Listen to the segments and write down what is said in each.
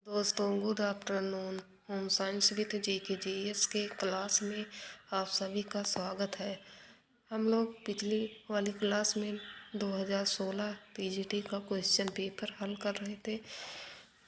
दोस्तों good afternoon. Home science with GK GS के class में आप सभी का स्वागत है। हम लोग पिछली वाली क्लास में 2016 पीजीटी का क्वेश्चन पेपर हल कर रहे थे।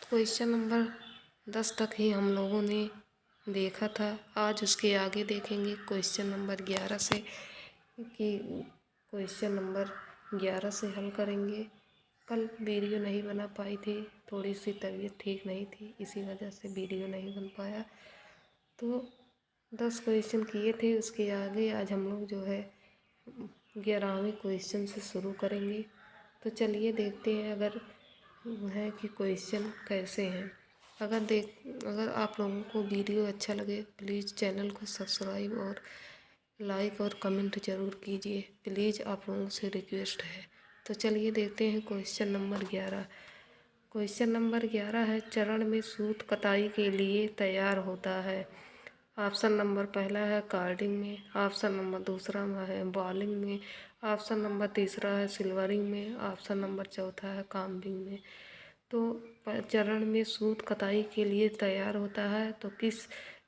क्वेश्चन नंबर 10 तक ही हम लोगों ने देखा था। आज उसके आगे देखेंगे क्वेश्चन नंबर 11 से कि क्वेश्चन नंबर 11 से हल करेंगे। कल वीडियो नहीं बना पाई थी, थोड़ी सी तबीयत ठीक नहीं थी, इसी वजह से वीडियो नहीं बन पाया। तो 10 क्वेश्चन किए थे, उसके आगे आज हम लोग जो है 11वें क्वेश्चन से शुरू करेंगे। तो चलिए देखते हैं अगर है कि क्वेश्चन कैसे हैं। अगर आप लोगों को वीडियो अच्छा लगे प्लीज़ चैनल को सब्सक्राइब और लाइक और कमेंट ज़रूर कीजिए, प्लीज़ आप लोगों से रिक्वेस्ट है। तो चलिए देखते हैं क्वेश्चन नंबर 11। क्वेश्चन नंबर 11 है, चरण में सूत कताई के लिए तैयार होता है। ऑप्शन नंबर पहला है कार्डिंग में, ऑप्शन नंबर दूसरा में है बॉलिंग में, ऑप्शन नंबर तीसरा है सिल्वरिंग में, ऑप्शन नंबर चौथा है काम्बिंग में। तो चरण में सूत कताई के लिए तैयार होता है, तो किस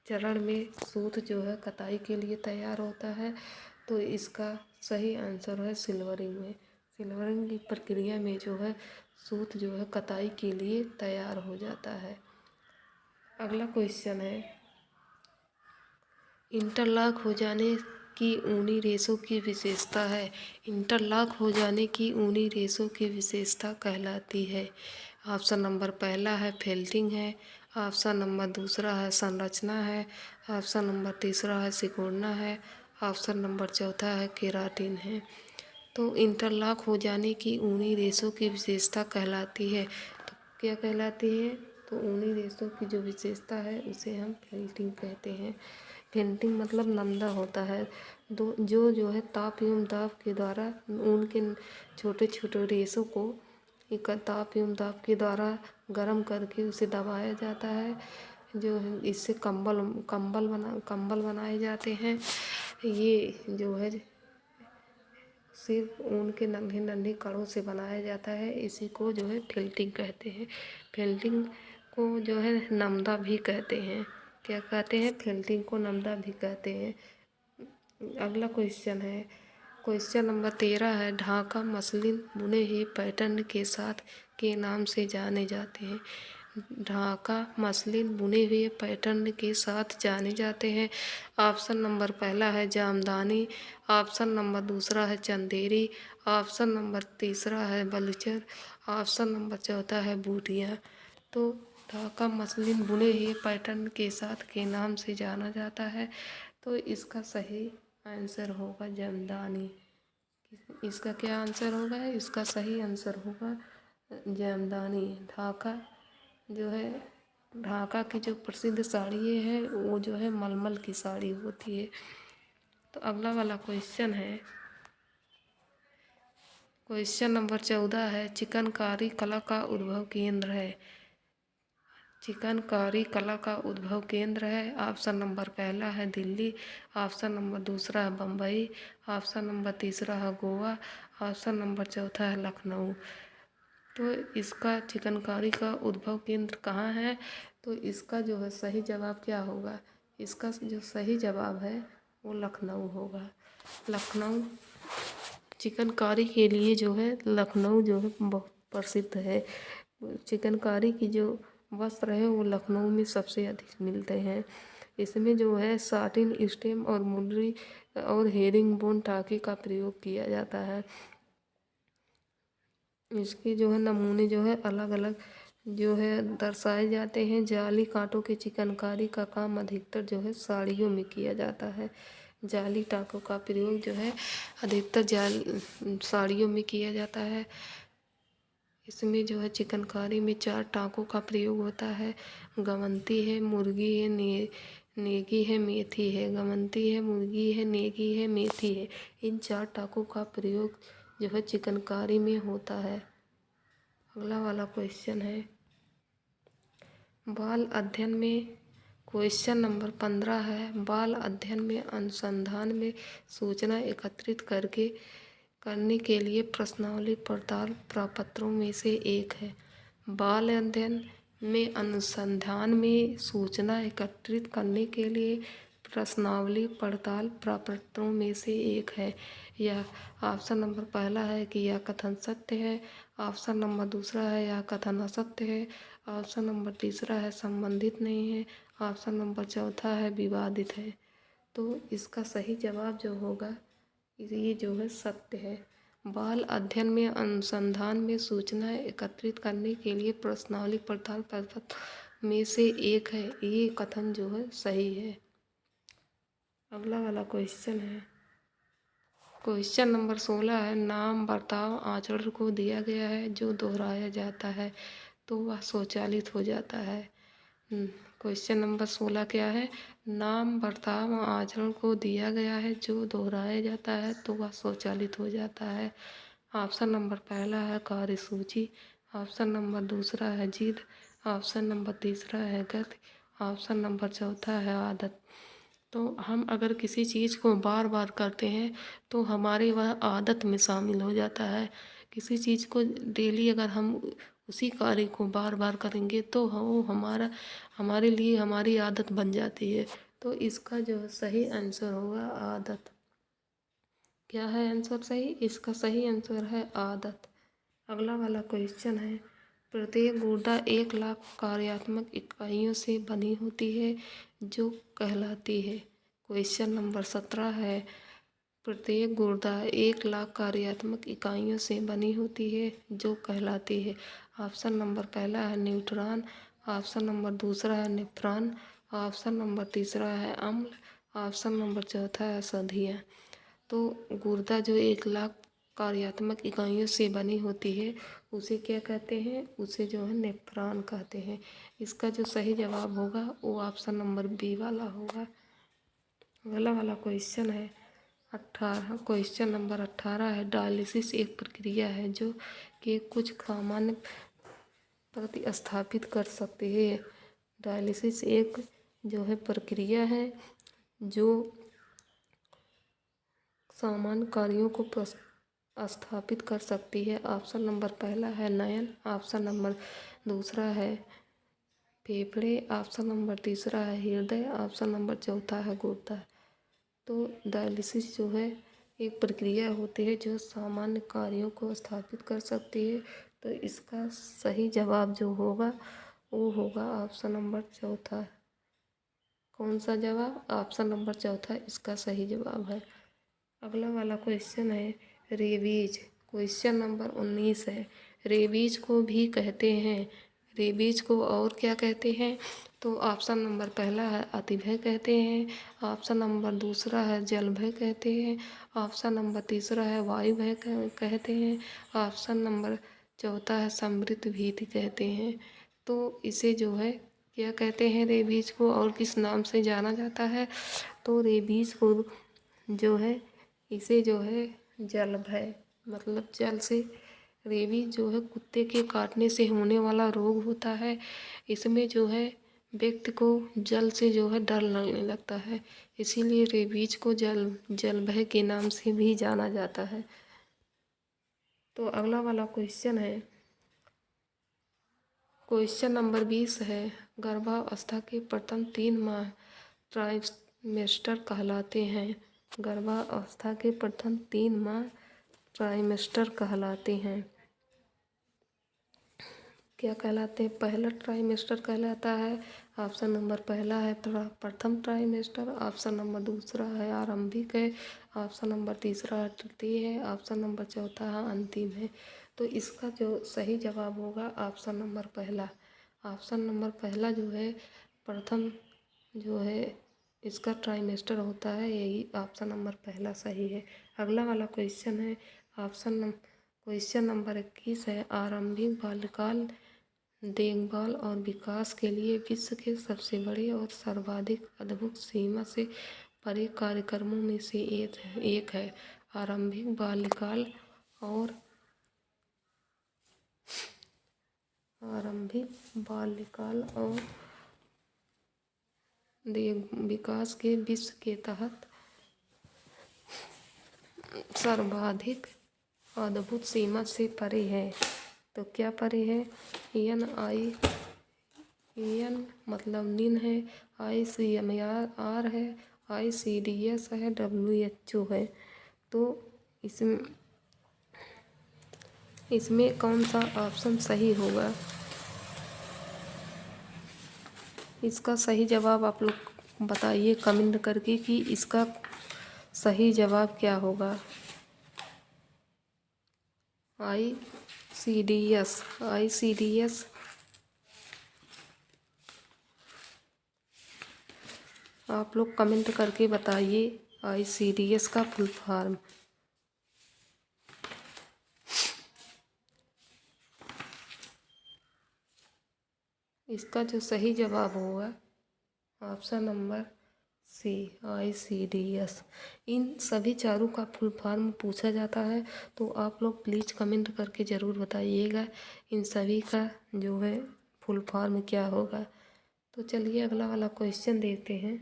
चरण में सूत जो है कताई के लिए तैयार होता है? तो इसका सही आंसर है सिल्वरिंग में। सिल्वरिंग की प्रक्रिया में जो है सूत जो है कताई के लिए तैयार हो जाता है। अगला क्वेश्चन है, इंटरलॉक हो जाने की ऊनी रेशों की विशेषता है। इंटरलॉक हो जाने की ऊनी रेशों की विशेषता कहलाती है। ऑप्शन नंबर पहला है फेल्टिंग है, ऑप्शन नंबर दूसरा है संरचना है, ऑप्शन नंबर तीसरा है सिकुड़ना है, ऑप्शन नंबर चौथा है केराटिन है। तो इंटरलॉक हो जाने की ऊनी रेशों की विशेषता कहलाती है। तो क्या कहलाती है? तो ऊनी रेशों की जो विशेषता है उसे हम फेल्टिंग कहते हैं। फेल्टिंग मतलब नंदा होता है। जो है ताप एवं दाब के द्वारा ऊन के छोटे छोटे रेशों को एक ताप एवं दाब के द्वारा गर्म करके उसे दबाया जाता है। जो है इससे कंबल बनाए जाते हैं। ये जो है सिर्फ ऊन के नन्हे नन्हे कणों से बनाया जाता है। इसी को जो है फेल्टिंग कहते हैं। फेल्टिंग को जो है नमदा भी कहते हैं। क्या कहते हैं? फेल्टिंग को नमदा भी कहते हैं। अगला क्वेश्चन है, क्वेश्चन नंबर 13 है, ढाका मसलिन बुने हुए पैटर्न के साथ के नाम से जाने जाते हैं। ढाका मसलिन बुने हुए पैटर्न के साथ जाने जाते हैं। ऑप्शन नंबर पहला है जामदानी, ऑप्शन नंबर दूसरा है चंदेरी, ऑप्शन नंबर तीसरा है बलूचर, ऑप्शन नंबर चौथा है बूटिया। तो ढाका मसलिन बुने हुए पैटर्न के साथ के नाम से जाना जाता है। तो इसका सही आंसर होगा जामदानी। इसका क्या आंसर होगा? इसका सही आंसर होगा जामदानी। ढाका जो है ढाका की जो प्रसिद्ध साड़ी है वो जो है मलमल की साड़ी होती है। तो अगला वाला क्वेश्चन है, क्वेश्चन नंबर 14 है, चिकनकारी कला का उद्भव केंद्र है। चिकनकारी कला का उद्भव केंद्र है। ऑप्शन नंबर पहला है दिल्ली, ऑप्शन नंबर दूसरा है बम्बई, ऑप्शन नंबर तीसरा है गोवा, ऑप्शन नंबर चौथा है लखनऊ। तो इसका चिकनकारी का उद्भव केंद्र कहाँ है? तो इसका जो है सही जवाब क्या होगा? इसका जो सही जवाब है वो लखनऊ होगा। लखनऊ चिकनकारी के लिए जो है लखनऊ जो है बहुत प्रसिद्ध है। चिकनकारी की जो वस्त्र है वो लखनऊ में सबसे अधिक मिलते हैं। इसमें जो है साटिन स्टेम और मुंडरी और हेरिंग बोन टाँके का प्रयोग किया जाता है। इसके जो है नमूने जो है अलग अलग जो है दर्शाए जाते हैं। जाली कांटों के चिकनकारी का काम अधिकतर जो है साड़ियों में किया जाता है। जाली टाँकों का प्रयोग जो है अधिकतर साड़ियों में किया जाता है। इसमें जो है चिकनकारी में 4 टाँकों का प्रयोग होता है। गवंती है, मुर्गी है, नेगी है, मेथी है। गवंती है, मुर्गी है, नेगी है, मेथी है। इन 4 टाँकों का प्रयोग जो है चिकनकारी में होता है। अगला वाला क्वेश्चन है, बाल अध्ययन में क्वेश्चन नंबर 15 है, बाल अध्ययन में अनुसंधान में सूचना एकत्रित करने के लिए प्रश्नावली पड़ताल प्रपत्रों में से एक है। बाल अध्ययन में अनुसंधान में सूचना एकत्रित करने के लिए प्रश्नावली पड़ताल प्रपत्रों में से एक है। यह ऑप्शन नंबर पहला है कि यह कथन सत्य है। ऑप्शन नंबर दूसरा है यह कथन असत्य है। ऑप्शन नंबर तीसरा है संबंधित नहीं है। ऑप्शन नंबर चौथा है विवादित है। तो इसका सही जवाब जो होगा ये जो है सत्य है। बाल अध्ययन में अनुसंधान में सूचना एकत्रित करने के लिए प्रश्नावली पड़ताल प्रपत्र में से एक है, ये कथन जो है सही है। अगला वाला क्वेश्चन है, क्वेश्चन नंबर 16 है, नाम बर्ताव आचरण को दिया गया है जो दोहराया जाता है तो वह स्वचालित हो जाता है। क्वेश्चन नंबर 16 क्या है, नाम बर्ताव आचरण को दिया गया है जो दोहराया जाता है तो वह स्वचालित हो जाता है। ऑप्शन नंबर पहला है कार्यसूची। ऑप्शन नंबर दूसरा है जिद। ऑप्शन नंबर तीसरा है गति। ऑप्शन नंबर चौथा है आदत। तो हम अगर किसी चीज़ को बार बार करते हैं तो हमारे वह आदत में शामिल हो जाता है। किसी चीज़ को डेली अगर हम उसी कार्य को बार बार करेंगे तो वो हमारे लिए हमारी आदत बन जाती है। तो इसका जो सही आंसर होगा आदत। क्या है आंसर सही? इसका सही आंसर है आदत। अगला वाला क्वेश्चन है, प्रत्येक गुर्दा 1 लाख कार्यात्मक इकाइयों से बनी होती है जो कहलाती है। क्वेश्चन नंबर 17 है, प्रत्येक गुर्दा 1 लाख कार्यात्मक इकाइयों से बनी होती है जो कहलाती है। ऑप्शन नंबर पहला है न्यूट्रॉन। ऑप्शन नंबर दूसरा है नेफ्रॉन। ऑप्शन नंबर तीसरा है अम्ल। ऑप्शन नंबर चौथा है औषधियाँ। तो गुर्दा जो 1 लाख कार्यात्मक इकाइयों से बनी होती है उसे क्या कहते हैं? उसे जो है नेफ्रॉन कहते हैं। इसका जो सही जवाब होगा वो ऑप्शन नंबर बी वाला होगा। अगला वाला क्वेश्चन है 18, क्वेश्चन नंबर 18 है, डायलिसिस एक प्रक्रिया है जो कि कुछ सामान्य प्रतिस्थापित कर सकती है। डायलिसिस एक जो है प्रक्रिया है जो सामान्य कार्यों को स्थापित कर सकती है। ऑप्शन नंबर पहला है नयन। ऑप्शन नंबर दूसरा है फेफड़े। ऑप्शन नंबर तीसरा है हृदय। ऑप्शन नंबर चौथा है गुर्दा। तो डायलिसिस जो है एक प्रक्रिया होती है जो सामान्य कार्यों को स्थापित कर सकती है। तो इसका सही जवाब जो होगा वो होगा ऑप्शन नंबर चौथा। कौन सा जवाब? ऑप्शन नंबर चौथा इसका सही जवाब है। अगला वाला क्वेश्चन है रेबीज। क्वेश्चन नंबर 19 है, रेबीज को भी कहते हैं, रेबीज को और क्या कहते हैं? तो ऑप्शन नंबर पहला है अतिभय कहते हैं। ऑप्शन नंबर दूसरा है जल भय कहते हैं। ऑप्शन नंबर तीसरा है वायु भय कहते हैं। ऑप्शन नंबर चौथा है समृद्ध भीति कहते हैं। तो इसे जो है क्या कहते हैं? रेबीज को और किस नाम से जाना जाता है? तो रेबीज को जो है इसे जो है जल भय, मतलब जल से, रेबीज जो है कुत्ते के काटने से होने वाला रोग होता है। इसमें जो है व्यक्ति को जल से जो है डर लगने लगता है, इसीलिए रेबीज को जल भय के नाम से भी जाना जाता है। तो अगला वाला क्वेश्चन है, क्वेश्चन नंबर 20 है, गर्भावस्था के प्रथम 3 माह ट्राइमेस्टर कहलाते हैं। गर्भावस्था के प्रथम 3 माह ट्राइमेस्टर कहलाते हैं। क्या कहलाते हैं? पहला ट्राइमेस्टर कहलाता है। ऑप्शन नंबर पहला है प्रथम ट्राइमेस्टर। ऑप्शन नंबर दूसरा है आरंभिक है। ऑप्शन नंबर तीसरा है तृतीय है। ऑप्शन नंबर चौथा है अंतिम है। तो इसका जो सही जवाब होगा ऑप्शन नंबर पहला। ऑप्शन नंबर पहला जो है प्रथम जो है इसका ट्राइमेस्टर होता है, यही ऑप्शन नंबर पहला सही है। अगला वाला क्वेश्चन है क्वेश्चन नंबर 21 है, आरंभिक बाल्यकाल देखभाल और विकास के लिए विश्व के सबसे बड़े और सर्वाधिक अद्भुत सीमा से परे कार्यक्रमों में से एक है। आरंभिक बाल्यकाल और विकास के विश्व के तहत सर्वाधिक अद्भुत सीमा से परे है। तो क्या परे है? एन मतलब निन है, ICMR है, ICDS है, WHO है। तो इसमें कौन सा ऑप्शन सही होगा? इसका सही जवाब आप लोग बताइए कमेंट करके कि इसका सही जवाब क्या होगा। ICDS आप लोग कमेंट करके बताइए ICDS का फुल फॉर्म। इसका जो सही जवाब होगा ऑप्शन नंबर सी, ICDS। इन सभी चारों का फुल फॉर्म पूछा जाता है, तो आप लोग प्लीज़ कमेंट करके ज़रूर बताइएगा इन सभी का जो है फुल फॉर्म क्या होगा। तो चलिए अगला वाला क्वेश्चन देखते हैं।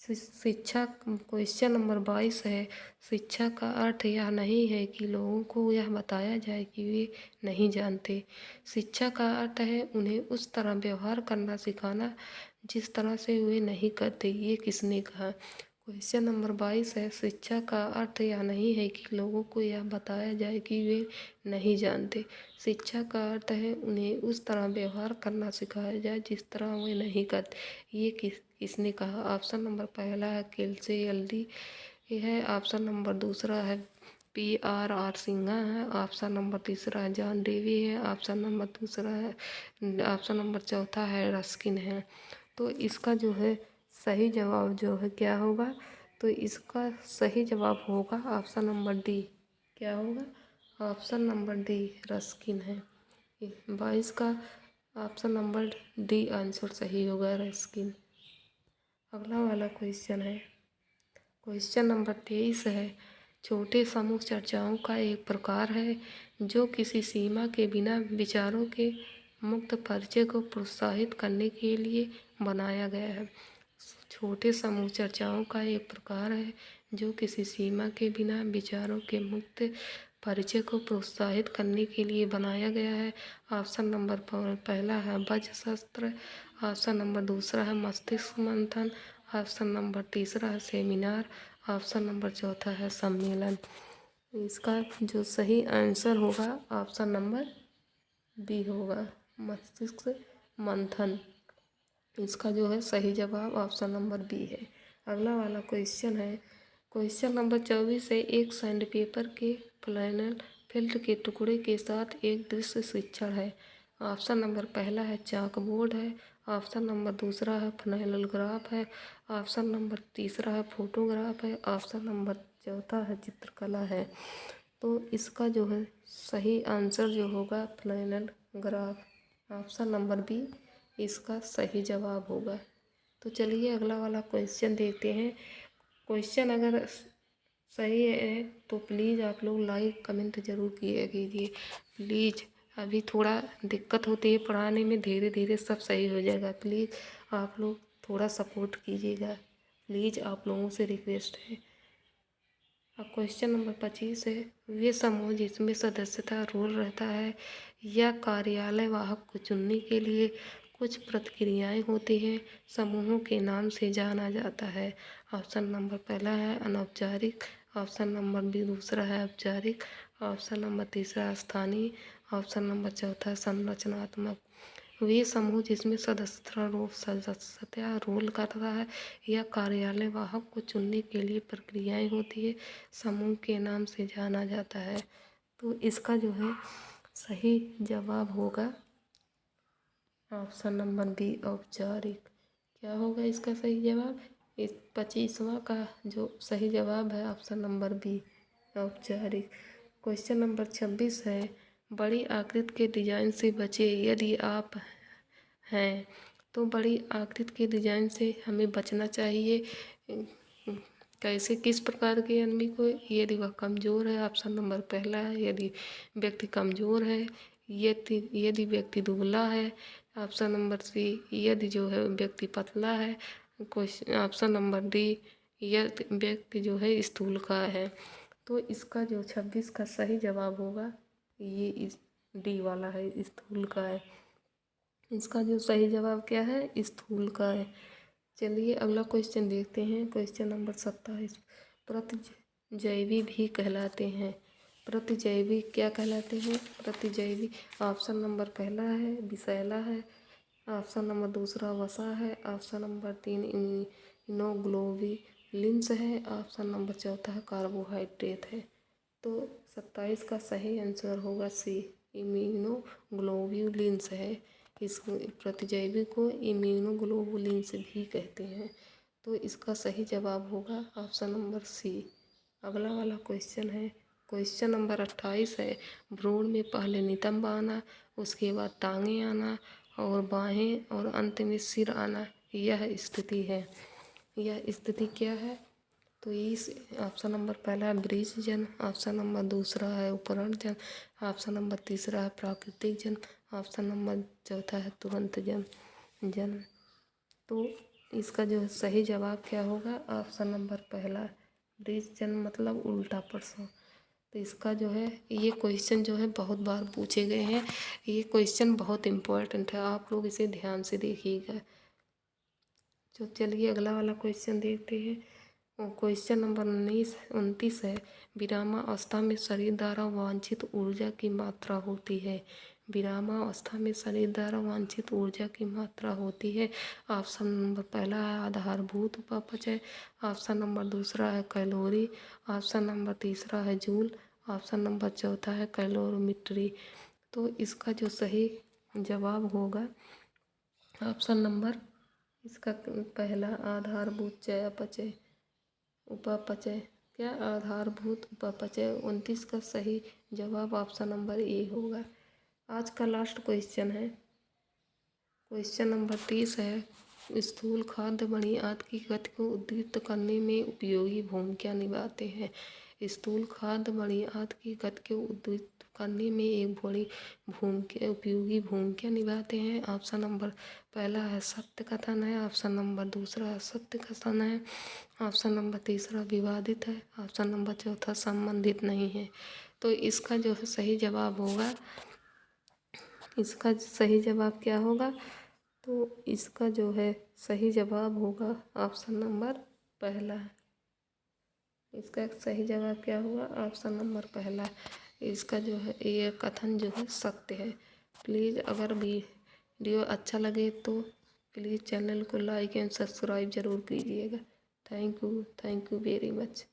शिक्षा क्वेश्चन नंबर 22 है। शिक्षा का अर्थ यह नहीं है कि लोगों को यह बताया जाए कि वे नहीं जानते। शिक्षा का अर्थ है उन्हें उस तरह व्यवहार करना सिखाना जिस तरह से वे नहीं करते। ये किसने कहा? क्वेश्चन नंबर 22 है। शिक्षा का अर्थ यह नहीं है कि लोगों को यह बताया जाए कि वे नहीं जानते। शिक्षा का अर्थ है उन्हें उस तरह व्यवहार करना सिखाया जाए जिस तरह वे नहीं करते। ये किसने कहा? ऑप्शन नंबर पहला है केल्से यल्डी है। ऑप्शन नंबर दूसरा है PRR सिन्हा है। ऑप्शन नंबर तीसरा है जॉन डेवी है। ऑप्शन नंबर दूसरा है ऑप्शन नंबर चौथा है रस्किन है। तो इसका जो है सही जवाब जो है क्या होगा? तो इसका सही जवाब होगा ऑप्शन नंबर डी। क्या होगा? ऑप्शन नंबर डी रस्किन है। 22 का ऑप्शन नंबर डी आंसर सही होगा, रस्किन। अगला वाला क्वेश्चन है क्वेश्चन नंबर 23 है। छोटे समूह चर्चाओं का एक प्रकार है जो किसी सीमा के बिना विचारों के मुक्त परिचय को प्रोत्साहित करने के लिए बनाया गया है। छोटे समूह चर्चाओं का एक प्रकार है जो किसी सीमा के बिना विचारों के मुक्त परिचय को प्रोत्साहित करने के लिए बनाया गया है। ऑप्शन नंबर पहला है वज्र शस्त्र। ऑप्शन नंबर दूसरा है मस्तिष्क मंथन। ऑप्शन नंबर तीसरा है सेमिनार। ऑप्शन नंबर चौथा है सम्मेलन। इसका जो सही आंसर होगा ऑप्शन नंबर बी होगा, मस्तिष्क मंथन। इसका जो है सही जवाब ऑप्शन नंबर बी है। अगला वाला क्वेश्चन है क्वेश्चन नंबर 24 है। एक सैंड पेपर के फ्लैनल फिल्ट के टुकड़े के साथ एक दृश्य शिक्षण है। ऑप्शन नंबर पहला है चाक बोर्ड है। ऑप्शन नंबर दूसरा है फ्लैनल ग्राफ है। ऑप्शन नंबर तीसरा है फोटोग्राफ है। ऑप्शन नंबर चौथा है चित्रकला है। तो इसका जो है सही आंसर जो होगा flannel graph. Option number B इसका सही जवाब होगा। तो चलिए अगला वाला क्वेश्चन देखते हैं। क्वेश्चन अगर सही है तो प्लीज़ आप लोग लाइक कमेंट ज़रूर किया कीजिए प्लीज़। अभी थोड़ा दिक्कत होती है पढ़ाने में, धीरे धीरे सब सही हो जाएगा। प्लीज़ आप लोग थोड़ा सपोर्ट कीजिएगा, प्लीज़ आप लोगों से रिक्वेस्ट है। अब क्वेश्चन नंबर 25 है। वे समूह जिसमें सदस्यता रोल रहता है या कार्यालय वाहक को चुनने के लिए कुछ प्रक्रियाएं होती हैं, समूहों के नाम से जाना जाता है। ऑप्शन नंबर पहला है अनौपचारिक। ऑप्शन नंबर बी दूसरा है औपचारिक। ऑप्शन नंबर तीसरा स्थानीय। ऑप्शन नंबर चौथा संरचनात्मक। वे समूह जिसमें सदस्यता रोल करता है या कार्यालय वाहक को चुनने के लिए प्रक्रियाएं होती है, समूह के नाम से जाना जाता है। तो इसका जो है सही जवाब होगा ऑप्शन नंबर बी औपचारिक। क्या होगा इसका सही जवाब? इस 25वां का जो सही जवाब है ऑप्शन नंबर बी औपचारिक। क्वेश्चन नंबर 26 है। बड़ी आकृति के डिजाइन से बचे यदि आप हैं तो बड़ी आकृति के डिजाइन से हमें बचना चाहिए। कैसे, किस प्रकार के आदमी को? यदि वह कमज़ोर है, ऑप्शन नंबर पहला है यदि व्यक्ति कमज़ोर है, यदि व्यक्ति दुबला है, ऑप्शन नंबर सी यदि जो है व्यक्ति पतला है, क्वेश्चन ऑप्शन नंबर डी यदि व्यक्ति जो है स्थूलकाय है। तो इसका जो 26 का सही जवाब होगा ये इस डी वाला है, स्थूलकाय। इसका जो सही जवाब क्या है, स्थूल का है। चलिए अगला क्वेश्चन देखते हैं। Question number 27। प्रतिजैवी भी कहलाते हैं। प्रतिजैवी क्या कहलाते हैं? प्रतिजैवी ऑप्शन नंबर पहला है विषैला है, ऑप्शन नंबर दूसरा वसा है, ऑप्शन नंबर 3 इम्यूनोग्लोबुलिन्स है, ऑप्शन नंबर चौथा है कार्बोहाइड्रेट है। तो 27 का सही आंसर होगा सी, इम्यूनोग्लोबुलिन्स है। इस प्रतिजैवी को इम्यूनोग्लोबुलिन्स भी कहते हैं। तो इसका सही जवाब होगा ऑप्शन नंबर सी। अगला वाला क्वेश्चन है, क्वेश्चन नंबर 28 है। भ्रूण में पहले नितंब आना, उसके बाद टांगें आना और बाहें और अंत में सिर आना, यह स्थिति है। यह स्थिति क्या है? तो इस ऑप्शन नंबर पहला है ब्रीज जन्म, ऑप्शन नंबर दूसरा है उपकरण जन्म, ऑप्शन नंबर तीसरा है प्राकृतिक जन्म, ऑप्शन नंबर चौथा है तुरंत जन्म। तो इसका जो सही जवाब क्या होगा? ऑप्शन नंबर पहला ब्रीज जन्म, मतलब उल्टा प्रसव। तो इसका जो है ये क्वेश्चन जो है बहुत बार पूछे गए हैं। ये क्वेश्चन बहुत इम्पोर्टेंट है, आप लोग इसे ध्यान से देखिएगा। तो चलिए अगला वाला क्वेश्चन देखते हैं। क्वेश्चन नंबर 29 है। विरामावस्था में शरीर द्वारा वांछित ऊर्जा की मात्रा होती है। विरामावस्था में शरीर द्वारा वांछित ऊर्जा की मात्रा होती है। ऑप्शन नंबर पहला है आधारभूत उपापचय, ऑप्शन नंबर दूसरा है कैलोरी, ऑप्शन नंबर तीसरा है जूल, ऑप्शन नंबर चौथा है कैलोरीमेट्री। तो इसका जो सही जवाब होगा ऑप्शन नंबर इसका पहला आधारभूत चयापचय उपापचय, क्या आधारभूत उपापचय। 29 का सही जवाब ऑप्शन नंबर ए होगा। आज का लास्ट क्वेश्चन है, क्वेश्चन नंबर 30 है। स्थूल खाद्य बुनियाद की गति को उद्दीप्त करने में उपयोगी भूमिका निभाते हैं। स्थूल खाद्य बुनियाद की गति को उद्दीप्त करने में एक बड़ी भूमिका उपयोगी भूमिका निभाते हैं। ऑप्शन नंबर पहला है सत्य कथन है, ऑप्शन नंबर दूसरा है सत्य कथन है, ऑप्शन नंबर तीसरा विवादित है, ऑप्शन नंबर चौथा संबंधित नहीं है। तो इसका जो है सही जवाब होगा, इसका सही जवाब क्या होगा? तो इसका जो है सही जवाब होगा ऑप्शन नंबर पहला। इसका सही जवाब क्या होगा? ऑप्शन नंबर पहला। इसका जो है ये कथन जो है सत्य है। प्लीज़ अगर वीडियो अच्छा लगे तो प्लीज़ चैनल को लाइक एंड सब्सक्राइब ज़रूर कीजिएगा। Thank you very much.